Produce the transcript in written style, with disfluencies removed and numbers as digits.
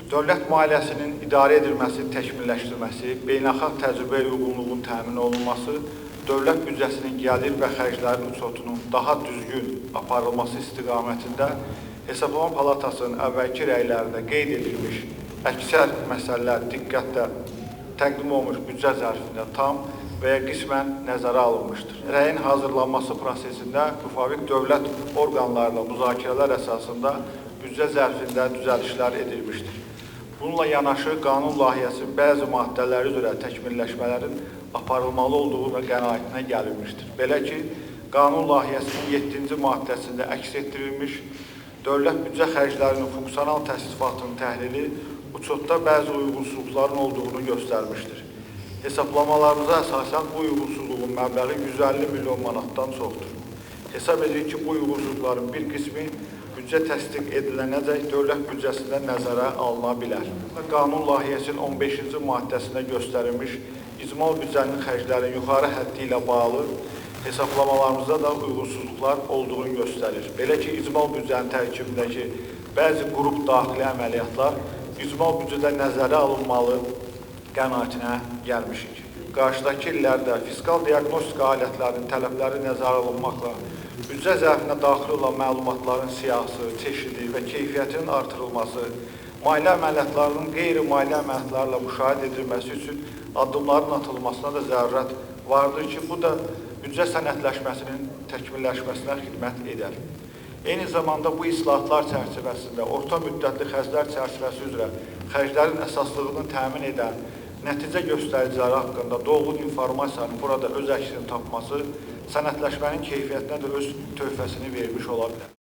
Dövlət maliyyəsinin idarə edilməsi, təkmilləşdirilməsi, beynəlxalq təcrübə uyğunluğunun təmin olunması, dövlət büdcəsinin gəlir və xərclərin uçotunun daha düzgün aparılması istiqamətində Hesablama Palatasının əvvəlki rəylərində qeyd edilmiş əksər məsələlər diqqətlə təqdim olunmuş büdcə zərfində tam və ya qismən nəzərə alınmışdır. Rəyin hazırlanması prosesində müvafiq dövlət orqanlarla müzakirələr əsasında büdcə zərfində düzəlişlər edilmişdir. Bununla yanaşı, qanun layihəsinin bəzi maddələri üzrə təkmilləşmələrin aparılmalı olduğuna qənaətinə gəlinmişdir. Belə ki, qanun layihəsinin 7-ci maddəsində əks etdirilmiş dövlət büdcə xərclərinin funksional təsnifatının təhlili uçotda bəzi uyğunsuzluqların olduğunu göstərmişdir. Hesablamalarımıza əsasən bu uyğunsuzluğun məbləği 150 milyon manatdan çoxdur. Hesab edirik ki, bu uyğunsuzluqların bir qismi büdcə təsdiq edilənəcək dövlət büdcəsində nəzərə alına bilər. Qanun layihəsinin 15-ci maddəsində göstərilmiş icmal büdcənin xərclərinin yuxarı həddi ilə bağlı hesablamalarımızda da uyğunsuzluqlar olduğunu göstərir. Belə ki, icmal büdcənin tərkibindəki bəzi qrup daxili əməliyyatlar icmal büdcədə nəzərə alınmalı qənaətinə gəlmişik. Qarşıdakı illərdə fiskal diaqnostika alətlərinin tələbləri nəzərə alınmaqla büdcə zərfinə daxil olan məlumatların siyahısı, çeşidi və keyfiyyətinin artırılması, maliyyə əməliyyatlarının qeyri-maliyyə əməliyyatlarla müşahidə edilməsi üçün addımların atılmasına da zərurət vardır ki, bu da büdcə sənədləşməsinin təkmilləşməsinə xidmət edər. Eyni zamanda bu islahatlar çərçivəsində orta müddətli xərclər çərçivəsi üzrə xərclərin əsaslığını təmin edən nəticə göstəriciləri haqqında dolğun informasiyanın burada öz əksini tapması sənədləşmənin keyfiyyətinə də öz töhfəsini vermiş ola bilər.